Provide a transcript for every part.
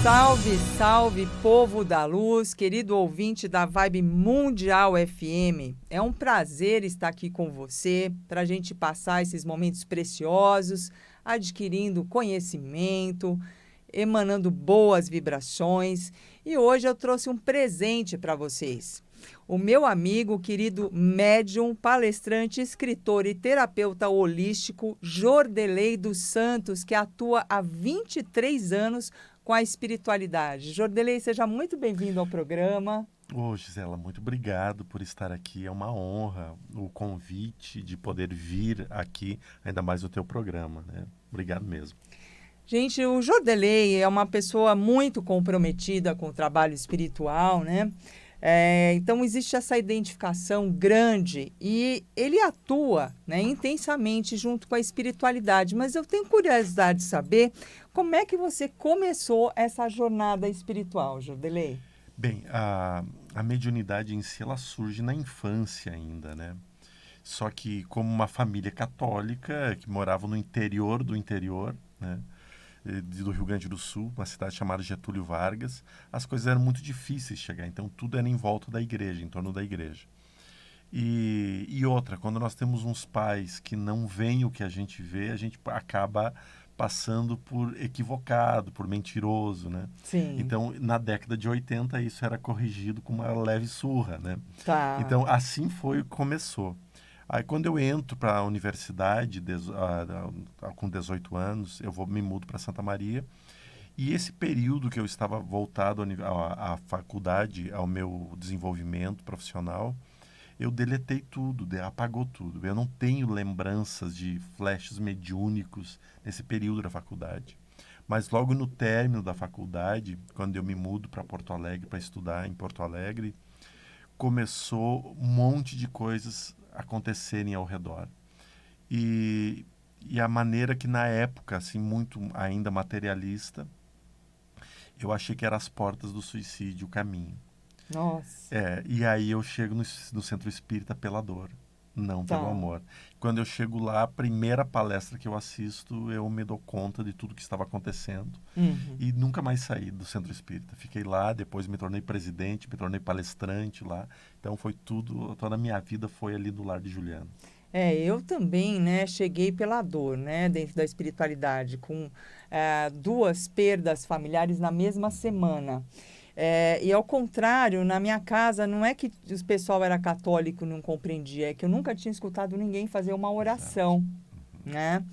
Salve, salve, povo da luz, querido ouvinte da Vibe Mundial FM. É um prazer estar aqui com você para a gente passar esses momentos preciosos, adquirindo conhecimento, emanando boas vibrações. E hoje eu trouxe um presente para vocês. O meu amigo, querido médium, palestrante, escritor e terapeuta holístico, Jordelei dos Santos, que atua há 23 anos com a espiritualidade. Jordelei, seja muito bem-vindo ao programa. Ô, Gisela, muito obrigado por estar aqui. É uma honra o convite de poder vir aqui, ainda mais no teu programa, né? Obrigado mesmo. Gente, o Jordelei é uma pessoa muito comprometida com o trabalho espiritual, né? Então, existe essa identificação grande e ele atua, né, intensamente junto com a espiritualidade. Mas eu tenho curiosidade de saber como é que você começou essa jornada espiritual, Jordelei? Bem, a mediunidade em si, ela surge na infância ainda, né? Só que como uma família católica que morava no interior do interior, né? Do Rio Grande do Sul, uma cidade chamada Getúlio Vargas, as coisas eram muito difíceis de chegar, então tudo era em volta da igreja, em torno da igreja. E outra, quando nós temos uns pais que não veem o que a gente vê, a gente acaba passando por equivocado, por mentiroso, né? Sim, Então, na década de 80, isso era corrigido com uma leve surra, né? tá. Então, assim foi que começou. Aí, quando eu entro para a universidade, com 18 anos, me mudo para Santa Maria. E esse período que eu estava voltado à faculdade, ao meu desenvolvimento profissional, eu deletei tudo, apagou tudo. Eu não tenho lembranças de flashes mediúnicos nesse período da faculdade. Mas logo no término da faculdade, quando eu me mudo para Porto Alegre para estudar em Porto Alegre, começou um monte de coisas acontecerem ao redor. E, e a maneira que na época, assim, muito ainda materialista, eu achei que eram as portas do suicídio o caminho. Nossa, E aí eu chego no centro espírita pela dor, não pelo tá. amor. Quando eu chego lá, a primeira palestra que eu assisto, eu me dou conta de tudo que estava acontecendo Uhum. e nunca mais saí do centro espírita. Fiquei lá, depois me tornei presidente, me tornei palestrante lá. Então foi tudo, toda a minha vida foi ali do lar de Juliano. Eu também, né, cheguei pela dor, né, dentro da espiritualidade, com duas perdas familiares na mesma semana. E ao contrário, na minha casa, não é que o pessoal era católico e não compreendia, é que eu nunca tinha escutado ninguém fazer uma Exato. oração, né?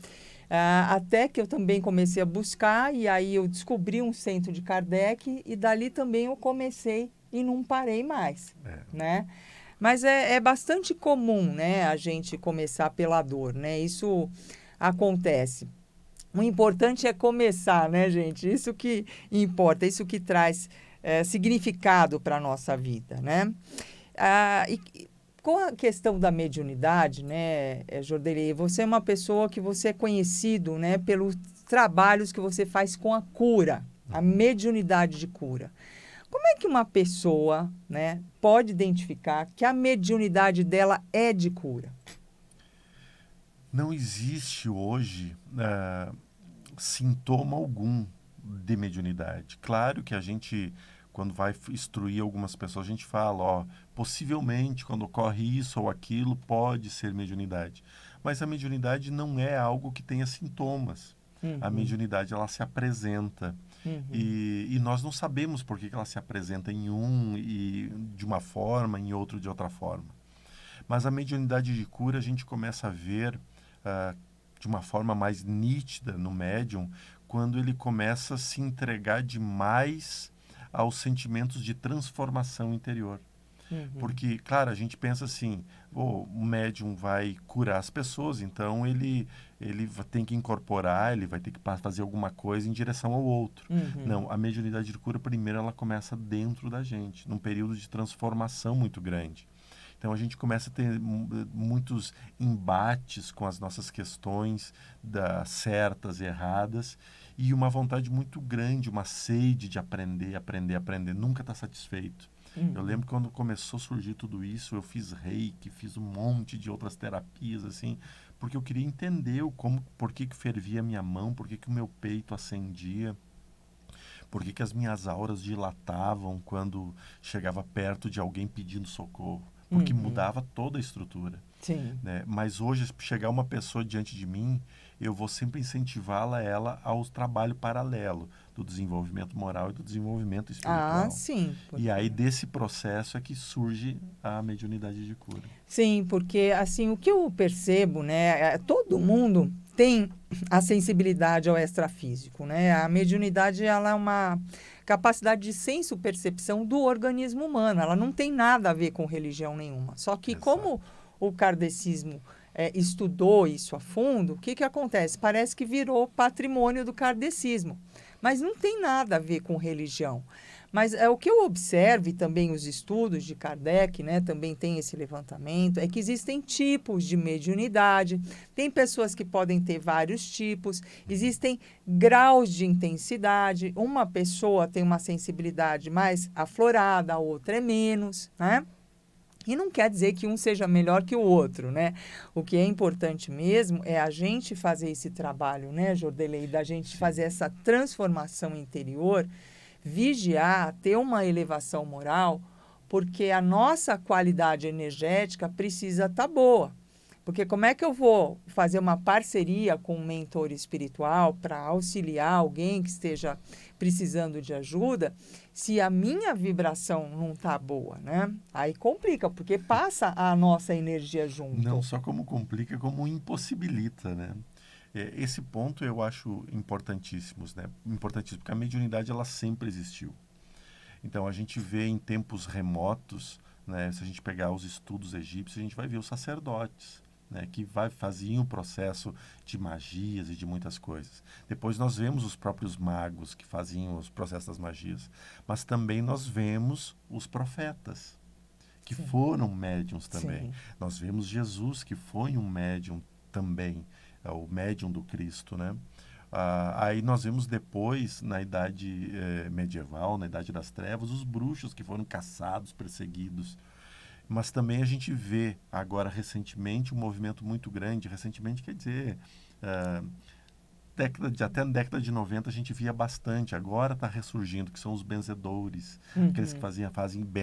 Até que eu também comecei a buscar, e aí eu descobri um centro de Kardec, e dali também eu comecei e não parei mais, É. né? Mas é bastante comum, né, a gente começar pela dor, né? Isso acontece. O importante é começar, né, gente? Isso que importa, isso que traz significado para a nossa vida, né? E com a questão da mediunidade, né, Jordelei, você é uma pessoa que você é conhecido, né, pelos trabalhos que você faz com a cura, a Uhum. mediunidade de cura. Como é que uma pessoa, né, pode identificar que a mediunidade dela é de cura? Não existe hoje sintoma algum de mediunidade. Claro que a gente, quando vai instruir algumas pessoas, a gente fala, ó, possivelmente quando ocorre isso ou aquilo, pode ser mediunidade. Mas a mediunidade não é algo que tenha sintomas. A Uhum, mediunidade, ela se apresenta. uhum, E nós não sabemos por que ela se apresenta em um e de uma forma, em outro de outra forma. Mas a mediunidade de cura a gente começa a ver ah, de uma forma mais nítida no médium quando ele começa a se entregar demais aos sentimentos de transformação interior. uhum, Porque, claro, a gente pensa assim, oh, o médium vai curar as pessoas, então ele tem que incorporar, ele vai ter que fazer alguma coisa em direção ao outro. uhum. Não, a mediunidade de cura, primeiro, ela começa dentro da gente, num período de transformação muito grande. Então a gente começa a ter muitos embates com as nossas questões certas e erradas e uma vontade muito grande, uma sede de aprender, aprender, aprender, nunca está satisfeito. Eu Uhum. lembro quando começou a surgir tudo isso, eu fiz reiki, fiz um monte de outras terapias, assim, porque eu queria entender por que fervia a minha mão, por que o meu peito acendia, Por que que as minhas auras dilatavam quando chegava perto de alguém pedindo socorro? Porque mudava toda a estrutura. Sim. Né? Mas hoje, se chegar uma pessoa diante de mim, eu vou sempre incentivá-la ela ao trabalho paralelo do desenvolvimento moral e do desenvolvimento Ah, espiritual. sim. E aí, desse processo é que surge a mediunidade de cura. Sim, porque assim, o que eu percebo, né, todo mundo tem a sensibilidade ao extrafísico, né? A mediunidade, ela é uma capacidade de senso-percepção do organismo humano, ela não tem nada a ver com religião nenhuma. Só que Exato. como o kardecismo estudou isso a fundo, o que que acontece? Parece que virou patrimônio do kardecismo, mas não tem nada a ver com religião. Mas o que eu observo, e também os estudos de Kardec, né, também tem esse levantamento, é que existem tipos de mediunidade, tem pessoas que podem ter vários tipos, existem graus de intensidade, uma pessoa tem uma sensibilidade mais aflorada, a outra é menos, né? E não quer dizer que um seja melhor que o outro, né? O que é importante mesmo é a gente fazer esse trabalho, né, Jordelei, da gente fazer essa transformação interior, vigiar, ter uma elevação moral, porque a nossa qualidade energética precisa estar boa. Porque como é que eu vou fazer uma parceria com um mentor espiritual para auxiliar alguém que esteja precisando de ajuda, se a minha vibração não está boa, né? Aí complica, porque passa a nossa energia junto. Não só como complica, como impossibilita, né? Esse ponto eu acho importantíssimo, né? Importantíssimo, porque a mediunidade ela sempre existiu. Então a gente vê em tempos remotos, né? Se a gente pegar os estudos egípcios, a gente vai ver os sacerdotes, né? Que faziam o processo de magias e de muitas coisas. Depois nós vemos os próprios magos que faziam os processos das magias, mas também nós vemos os profetas que Sim. foram médiums também. Sim. Nós vemos Jesus que foi um médium também, o médium do Cristo, né? Aí nós vemos depois, na Idade Medieval, na Idade das Trevas, os bruxos que foram caçados, perseguidos. Mas também a gente vê agora, recentemente, um movimento muito grande. Recentemente, quer dizer, até na década de 90 a gente via bastante. Agora está ressurgindo, que são os benzedores, aqueles que fazem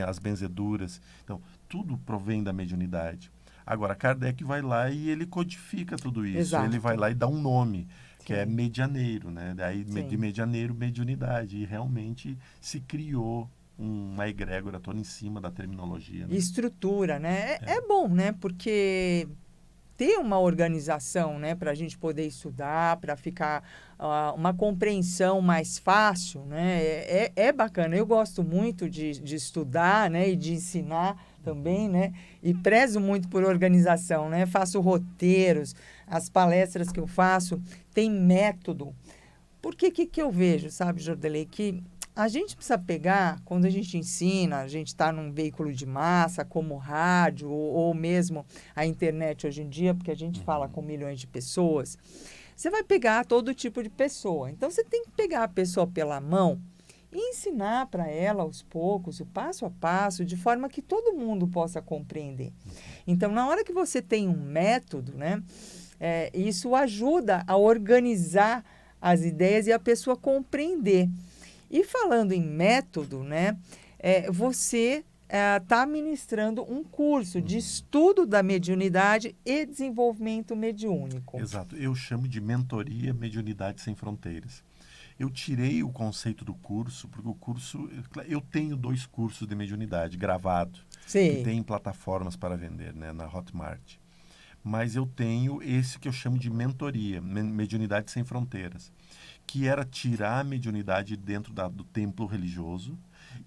as benzeduras. Então, tudo provém da mediunidade. Agora, Kardec vai lá e ele codifica tudo isso. Exato. Ele vai lá e dá um nome, que Sim. é medianeiro, né? Daí, Sim. de medianeiro, mediunidade. E realmente se criou uma egrégora toda em cima da terminologia. Né? Estrutura, né? É bom, né? Porque ter uma organização, né, para a gente poder estudar, para ficar uma compreensão mais fácil, né, é bacana. Eu gosto muito de estudar, né, e de ensinar também, né, e prezo muito por organização, né, faço roteiros, as palestras que eu faço tem método. Porque que eu vejo, sabe, Jordelei, que a gente precisa pegar, quando a gente ensina, a gente está num veículo de massa, como o rádio, ou mesmo a internet hoje em dia, porque a gente fala com milhões de pessoas, você vai pegar todo tipo de pessoa. Então, você tem que pegar a pessoa pela mão e ensinar para ela, aos poucos, o passo a passo, de forma que todo mundo possa compreender. Então, na hora que você tem um método, né, isso ajuda a organizar as ideias e a pessoa compreender. E falando em método, né, você está ministrando um curso de estudo da mediunidade e desenvolvimento mediúnico. Exato. Eu chamo de mentoria Mediunidade Sem Fronteiras. Eu tirei o conceito do curso, porque o curso... Eu tenho 2 cursos de mediunidade gravados, que tem plataformas para vender, né, na Hotmart. Mas eu tenho esse que eu chamo de mentoria, Mediunidade Sem Fronteiras, que era tirar a mediunidade dentro do templo religioso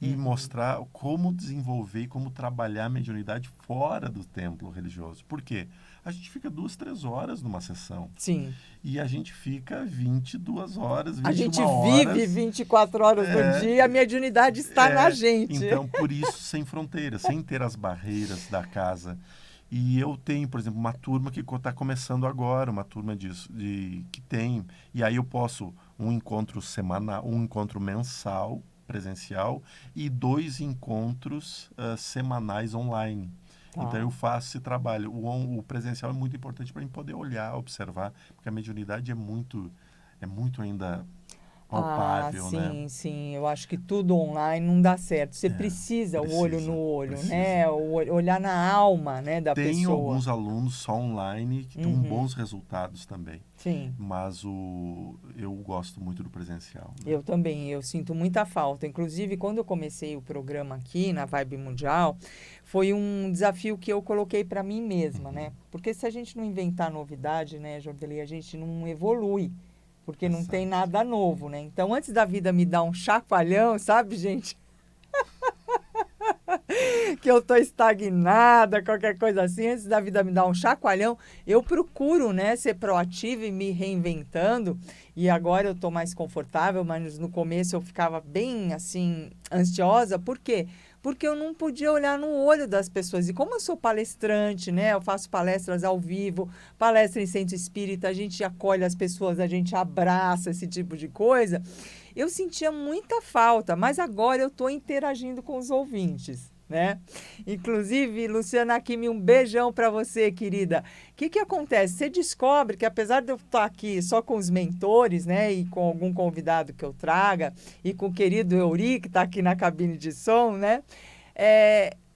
e mostrar como desenvolver e como trabalhar a mediunidade fora do templo religioso. Por quê? A gente fica 2, 3 horas numa sessão. Sim. E a gente fica 22 horas, 21 horas. A gente vive 24 horas do dia, a mediunidade está na gente. Então, por isso, sem fronteiras, sem ter as barreiras da casa. E eu tenho, por exemplo, uma turma que está começando agora, uma turma que tem. E aí eu posso um encontro semanal, um encontro mensal, presencial, e 2 encontros semanais online. Tá. Então eu faço esse trabalho. O presencial é muito importante para mim poder olhar, observar, porque a mediunidade é muito ainda palpável, né? Sim, sim. Eu acho que tudo online não dá certo. Você precisa o olho no olho, né? Olhar na alma, né, da Tem pessoa. alguns alunos só online que dão bons resultados também. Sim. Mas eu gosto muito do presencial. Né? Eu também, eu sinto muita falta. Inclusive, quando eu comecei o programa aqui na Vibe Mundial, foi um desafio que eu coloquei para mim mesma, né? Porque se a gente não inventar novidade, né, Jordeli, a gente não evolui. Porque não tem nada novo, né? Então, antes da vida me dar um chacoalhão, sabe, gente? Que eu tô estagnada, qualquer coisa assim, antes da vida me dar um chacoalhão, eu procuro, né, ser proativa e me reinventando. E agora eu tô mais confortável, mas no começo eu ficava bem, assim, ansiosa. Por quê? Porque eu não podia olhar no olho das pessoas. E como eu sou palestrante, né, eu faço palestras ao vivo, palestra em centro espírita, a gente acolhe as pessoas, a gente abraça esse tipo de coisa. Eu sentia muita falta, mas agora eu estou interagindo com os ouvintes, né? Inclusive, Luciana Hakimi, um beijão para você, querida. O que acontece? Você descobre que, apesar de eu estar aqui só com os mentores, né, e com algum convidado que eu traga, e com o querido Euri, que está aqui na cabine de som, né?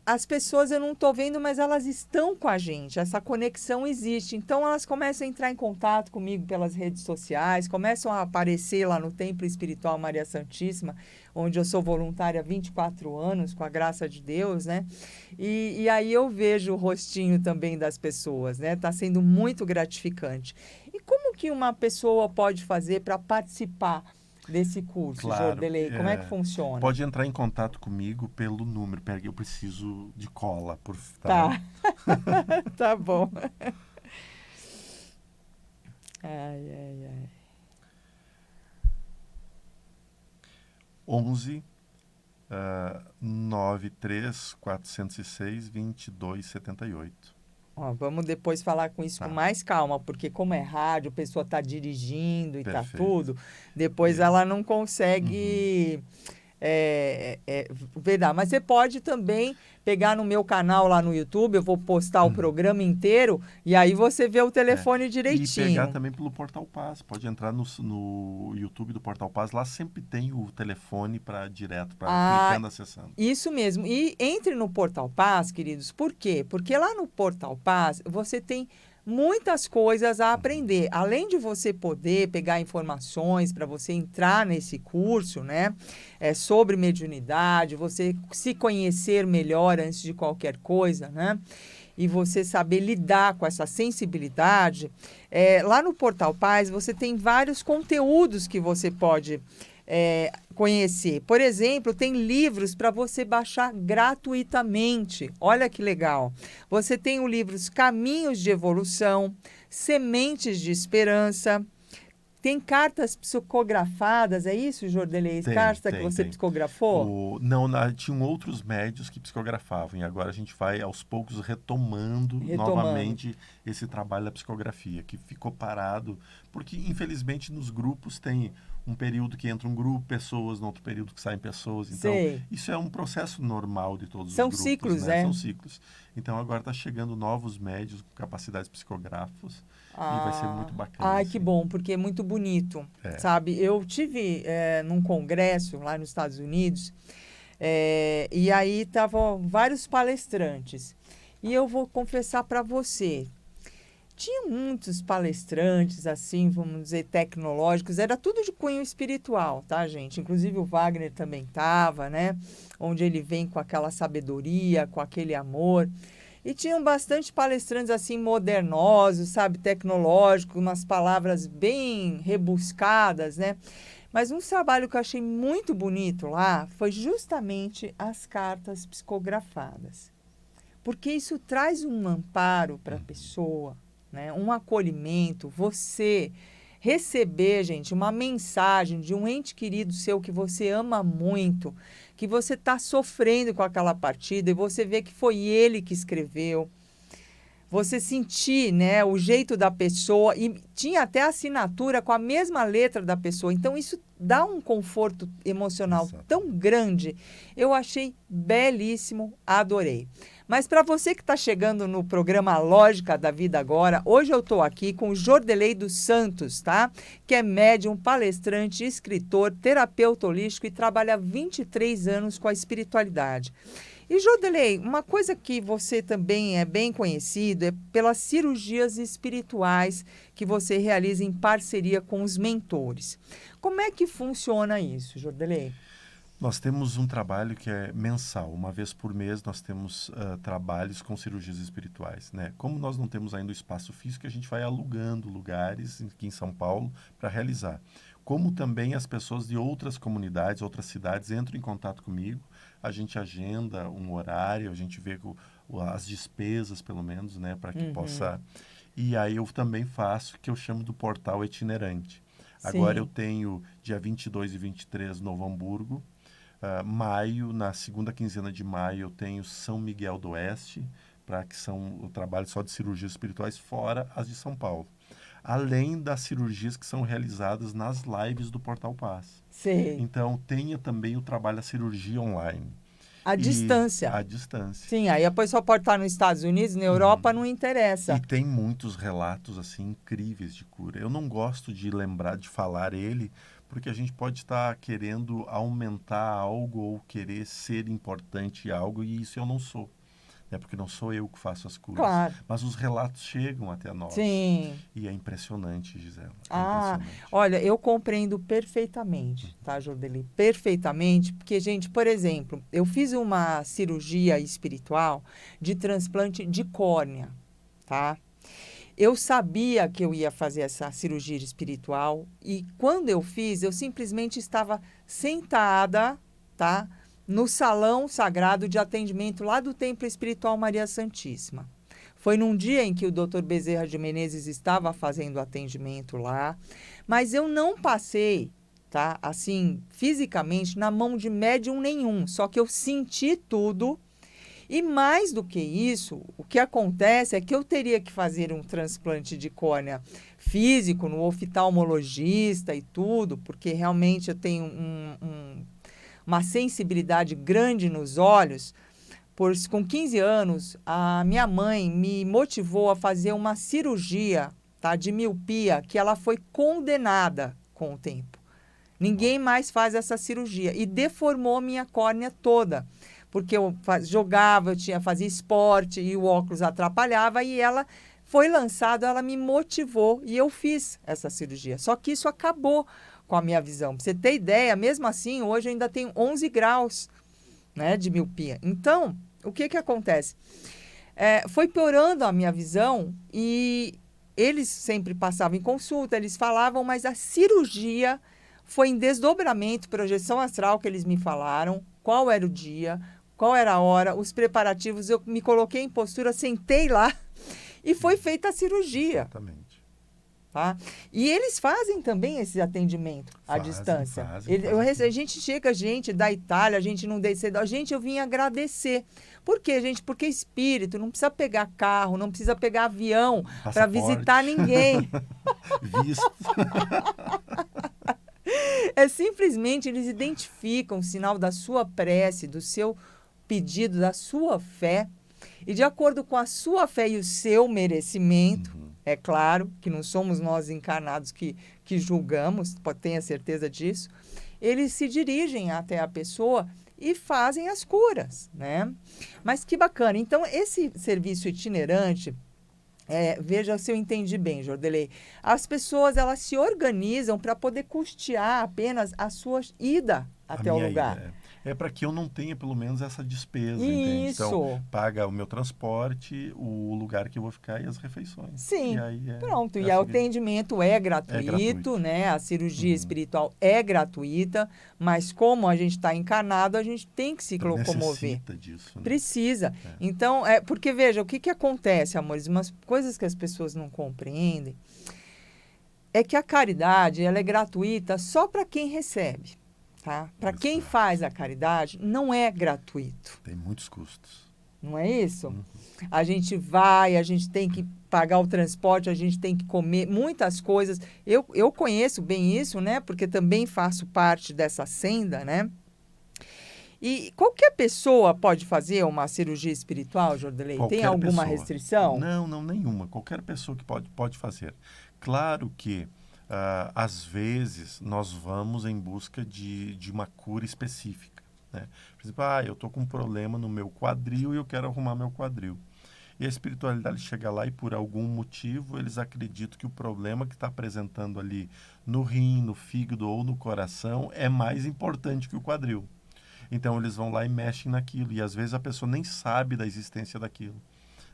As pessoas eu não estou vendo, mas elas estão com a gente. Essa conexão existe. Então, elas começam a entrar em contato comigo pelas redes sociais, começam a aparecer lá no Templo Espiritual Maria Santíssima, onde eu sou voluntária há 24 anos, com a graça de Deus, né? E aí eu vejo o rostinho também das pessoas, né? Está sendo muito gratificante. E como que uma pessoa pode fazer para participar desse curso, Claro, Jordelei? Como é que funciona? Pode entrar em contato comigo pelo número. Peraí, eu preciso de cola. Tá. Tá bom. Ai. 11 93 406 2278. Ó, vamos depois falar com isso com mais calma, porque como é rádio, a pessoa está dirigindo e está tudo, depois ela não consegue verdade. Mas você pode também pegar no meu canal lá no YouTube, eu vou postar o programa inteiro, e aí você vê o telefone direitinho. E pegar também pelo Portal Paz. Pode entrar no YouTube do Portal Paz, lá sempre tem o telefone para direto, para clicando, acessando. Isso mesmo. E entre no Portal Paz, queridos, por quê? Porque lá no Portal Paz você tem muitas coisas a aprender. Além de você poder pegar informações para você entrar nesse curso, né? Sobre mediunidade, você se conhecer melhor antes de qualquer coisa, né? E você saber lidar com essa sensibilidade. Lá no Portal Paz você tem vários conteúdos que você pode conhecer. Por exemplo, tem livros para você baixar gratuitamente. Olha que legal. Você tem os livros Caminhos de Evolução, Sementes de Esperança. Tem cartas psicografadas, é isso, Jordelei? Carta que você psicografou? Não, tinham outros médios que psicografavam. E agora a gente vai, aos poucos, retomando novamente esse trabalho da psicografia, que ficou parado. Porque, infelizmente, nos grupos tem um período que entra um grupo, pessoas, no outro período que saem pessoas. Então, isso é um processo normal de todos os grupos. São ciclos, né? São ciclos. Então, agora está chegando novos médios com capacidades psicográficas. E vai ser muito bacana. Ai, que bom, porque é muito bonito, sabe? Eu tive num congresso lá nos Estados Unidos, e aí estavam vários palestrantes. E eu vou confessar para você, tinha muitos palestrantes, assim, vamos dizer, tecnológicos, era tudo de cunho espiritual, tá, gente? Inclusive o Wagner também estava, né? Onde ele vem com aquela sabedoria, com aquele amor. E tinham bastante palestrantes, assim, modernosos, sabe, tecnológicos, umas palavras bem rebuscadas, né? Mas um trabalho que eu achei muito bonito lá foi justamente as cartas psicografadas. Porque isso traz um amparo para a pessoa, né? Um acolhimento, você receber, gente, uma mensagem de um ente querido seu que você ama muito, que você está sofrendo com aquela partida e você vê que foi ele que escreveu. Você sentir, né, o jeito da pessoa e tinha até assinatura com a mesma letra da pessoa. Então, isso dá um conforto emocional tão grande. Eu achei belíssimo, adorei. Mas para você que está chegando no programa Lógica da Vida agora, hoje eu estou aqui com o Jordelei dos Santos, tá? Que é médium, palestrante, escritor, terapeuta holístico e trabalha há 23 anos com a espiritualidade. E, Jordelei, uma coisa que você também é bem conhecido é pelas cirurgias espirituais que você realiza em parceria com os mentores. Como é que funciona isso, Jordelei? Nós temos um trabalho que é mensal. Uma vez por mês nós temos trabalhos com cirurgias espirituais, né? Como nós não temos ainda o espaço físico, a gente vai alugando lugares aqui em São Paulo para realizar. Como também as pessoas de outras comunidades, outras cidades entram em contato comigo, a gente agenda um horário, a gente vê as despesas, pelo menos, né? Para que possa... E aí eu também faço o que eu chamo do portal itinerante. Sim. Agora eu tenho dia 22 e 23 Novo Hamburgo. Maio, na segunda quinzena de maio, eu tenho São Miguel do Oeste, que são o trabalho só de cirurgias espirituais, fora as de São Paulo. Além das cirurgias que são realizadas nas lives do Portal Paz. Sim. Então, tenha também o trabalho da cirurgia online. À distância. À distância. Sim, aí a pessoa pode estar nos Estados Unidos, na Europa, não interessa. E tem muitos relatos, assim, incríveis de cura. Eu não gosto de lembrar, de falar ele, porque a gente pode estar querendo aumentar algo ou querer ser importante em algo, e isso eu não sou. Porque não sou eu que faço as curas. Claro. Mas os relatos chegam até nós. Sim. E é impressionante, Gisela. Impressionante. Olha, eu compreendo perfeitamente, tá, Jordelei? Perfeitamente, porque, gente, por exemplo, eu fiz uma cirurgia espiritual de transplante de córnea, tá? Eu sabia que eu ia fazer essa cirurgia espiritual e quando eu fiz, eu simplesmente estava sentada, tá? No salão sagrado de atendimento lá do Templo Espiritual Maria Santíssima. Foi num dia em que o Dr. Bezerra de Menezes estava fazendo atendimento lá, mas eu não passei, tá? Assim, fisicamente, na mão de médium nenhum, só que eu senti tudo. E mais do que isso, o que acontece é que eu teria que fazer um transplante de córnea físico no oftalmologista e tudo, porque realmente eu tenho uma sensibilidade grande nos olhos. Com 15 anos, a minha mãe me motivou a fazer uma cirurgia, tá, de miopia, que ela foi condenada com o tempo. Ninguém mais faz essa cirurgia. E deformou minha córnea toda. Porque eu jogava, fazia esporte e o óculos atrapalhava. E ela foi lançada, ela me motivou e eu fiz essa cirurgia. Só que isso acabou com a minha visão. Para você ter ideia, mesmo assim, hoje eu ainda tenho 11 graus, né, de miopia. Então, o que acontece? Foi piorando a minha visão e eles sempre passavam em consulta, eles falavam, mas a cirurgia foi em desdobramento, projeção astral que eles me falaram, qual era o dia, qual era a hora, os preparativos, eu me coloquei em postura, sentei lá e foi feita a cirurgia. Exatamente. Tá? E eles fazem também esse atendimento à distância. A gente chega, gente da Itália, a gente não desceu. Gente, eu vim agradecer. Por quê, gente? Porque espírito não precisa pegar carro, não precisa pegar avião para visitar ninguém. Visto. É simplesmente eles identificam o sinal da sua prece, do seu pedido, da sua fé. E de acordo com a sua fé e o seu merecimento, é claro que não somos nós encarnados que julgamos, tenha certeza disso, eles se dirigem até a pessoa e fazem as curas, né? Mas que bacana. Então, esse serviço itinerante, veja se eu entendi bem, Jordelei, as pessoas elas se organizam para poder custear apenas a sua ida até o lugar. É para que eu não tenha, pelo menos, essa despesa, entende? Então, paga o meu transporte, o lugar que eu vou ficar e as refeições. Sim, e aí pronto. E o atendimento é gratuito, né? A cirurgia espiritual é gratuita, mas como a gente está encarnado, a gente tem que se locomover. Necessita disso. Né? Precisa. Então, porque veja, o que acontece, amores? Umas coisas que as pessoas não compreendem é que a caridade ela é gratuita só para quem recebe. Tá? Para quem faz a caridade, não é gratuito. Tem muitos custos. Não é isso? A gente vai, a gente tem que pagar o transporte, a gente tem que comer muitas coisas. Eu conheço bem isso, né? Porque também faço parte dessa senda, né? E qualquer pessoa pode fazer uma cirurgia espiritual, Jordelei? Tem Qualquer alguma pessoa. restrição? Não, não, nenhuma. Qualquer pessoa que pode fazer. Claro que, às vezes, nós vamos em busca de uma cura específica, né? Por exemplo, eu estou com um problema no meu quadril e eu quero arrumar meu quadril. E a espiritualidade chega lá e, por algum motivo, eles acreditam que o problema que está apresentando ali no rim, no fígado ou no coração é mais importante que o quadril. Então, eles vão lá e mexem naquilo. E, às vezes, a pessoa nem sabe da existência daquilo,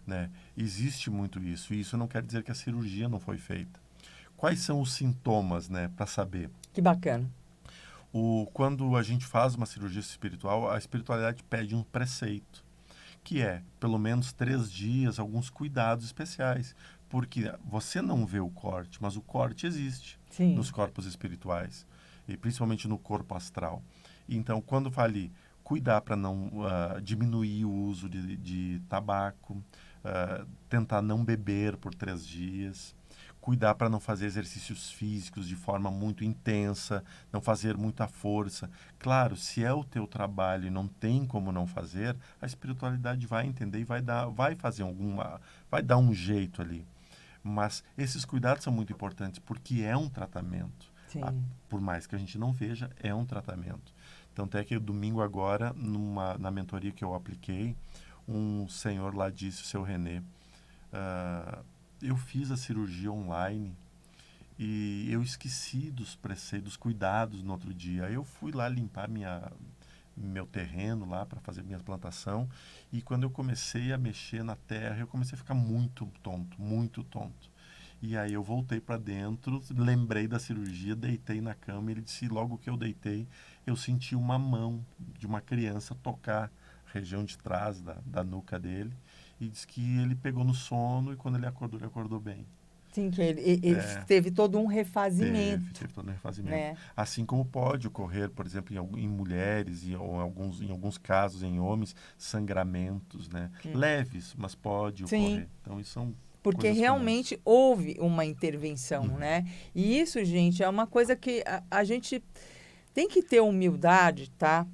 né? Existe muito isso. E isso não quer dizer que a cirurgia não foi feita. Quais são os sintomas, né, para saber? Que bacana. Quando a gente faz uma cirurgia espiritual, a espiritualidade pede um preceito, que é, pelo menos 3 dias, alguns cuidados especiais. Porque você não vê o corte, mas o corte existe Sim. nos corpos espirituais, e principalmente no corpo astral. Então, quando fale cuidar para não diminuir o uso de tabaco, tentar não beber por 3 dias, cuidar para não fazer exercícios físicos de forma muito intensa, não fazer muita força. Claro, se é o teu trabalho e não tem como não fazer, a espiritualidade vai entender e vai dar um jeito ali. Mas esses cuidados são muito importantes porque é um tratamento. Sim. Por mais que a gente não veja, é um tratamento. Tanto é que domingo agora, na mentoria que eu apliquei, um senhor lá disse, o seu Renê, eu fiz a cirurgia online e eu esqueci dos preceitos, dos cuidados no outro dia. Eu fui lá limpar meu terreno lá para fazer minha plantação e quando eu comecei a mexer na terra, eu comecei a ficar muito tonto, muito tonto. E aí eu voltei para dentro, lembrei da cirurgia, deitei na cama e ele disse, logo que eu deitei, eu senti uma mão de uma criança tocar a região de trás da nuca dele e disse que ele pegou no sono e quando ele acordou bem. Sim, que ele teve todo um refazimento. Teve todo um refazimento. Né? Assim como pode ocorrer, por exemplo, em mulheres ou em alguns casos em homens, sangramentos, né? Leves, mas pode ocorrer. Então, isso são porque coisas realmente comuns. houve uma intervenção, né? E isso, gente, é uma coisa que a gente tem que ter humildade, tá?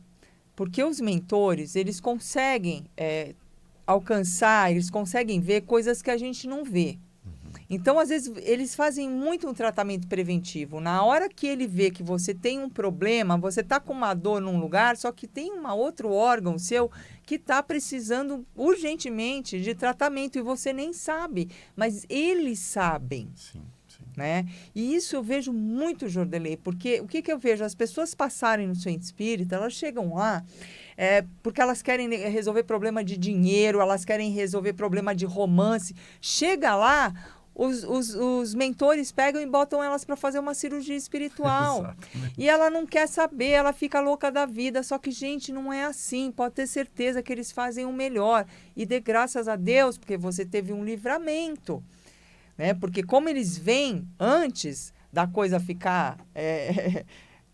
Porque os mentores, eles conseguem alcançar, eles conseguem ver coisas que a gente não vê. Então, às vezes, eles fazem muito um tratamento preventivo. Na hora que ele vê que você tem um problema, você está com uma dor num lugar, só que tem um outro órgão seu que está precisando urgentemente de tratamento e você nem sabe, mas eles sabem. Sim. Né? E isso eu vejo muito, Jordelei, porque o que eu vejo? As pessoas passarem no centro espírita, elas chegam lá porque elas querem resolver problema de dinheiro, elas querem resolver problema de romance. Chega lá, os mentores pegam e botam elas para fazer uma cirurgia espiritual. Exatamente. E ela não quer saber, ela fica louca da vida. Só que, gente, não é assim. Pode ter certeza que eles fazem o melhor. E dê graças a Deus, porque você teve um livramento. Né? Porque como eles vêm antes da coisa ficar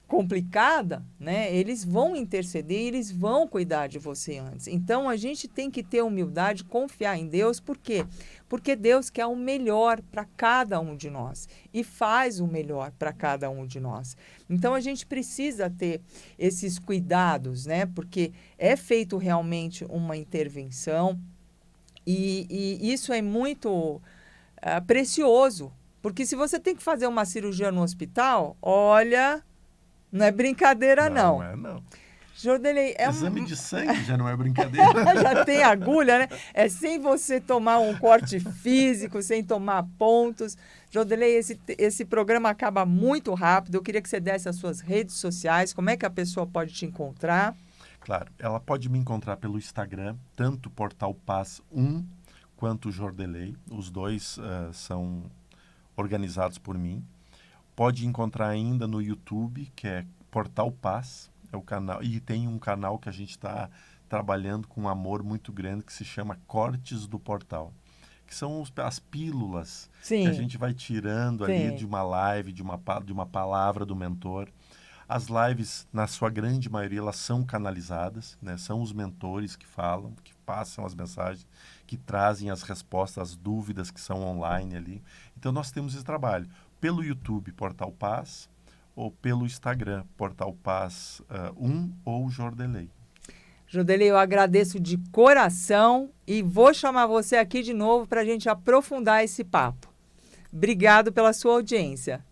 complicada, né? Eles vão interceder, eles vão cuidar de você antes. Então, a gente tem que ter humildade, confiar em Deus. Por quê? Porque Deus quer o melhor para cada um de nós e faz o melhor para cada um de nós. Então, a gente precisa ter esses cuidados, né? Porque é feito realmente uma intervenção e isso é muito precioso. Porque se você tem que fazer uma cirurgia no hospital, olha, não é brincadeira, não. Não é, não. Jordelei, Exame de sangue já não é brincadeira. Já tem agulha, né? É sem você tomar um corte físico, sem tomar pontos. Jordelei, esse programa acaba muito rápido. Eu queria que você desse as suas redes sociais. Como é que a pessoa pode te encontrar? Claro, ela pode me encontrar pelo Instagram, tanto Portal Paz 1 quanto Jordelei. Os dois são organizados por mim. Pode encontrar ainda no YouTube, que é Portal Paz, é o canal. E tem um canal que a gente está trabalhando com um amor muito grande, que se chama Cortes do Portal. Que são as pílulas que a gente vai tirando ali de uma live, de uma palavra do mentor. As lives, na sua grande maioria, elas são canalizadas, né? São os mentores que falam, que passam as mensagens, que trazem as respostas, as dúvidas que são online ali. Então, nós temos esse trabalho pelo YouTube, Portal Paz, ou pelo Instagram, Portal Paz 1 ou Jordelei. Judeli, eu agradeço de coração e vou chamar você aqui de novo para a gente aprofundar esse papo. Obrigado pela sua audiência.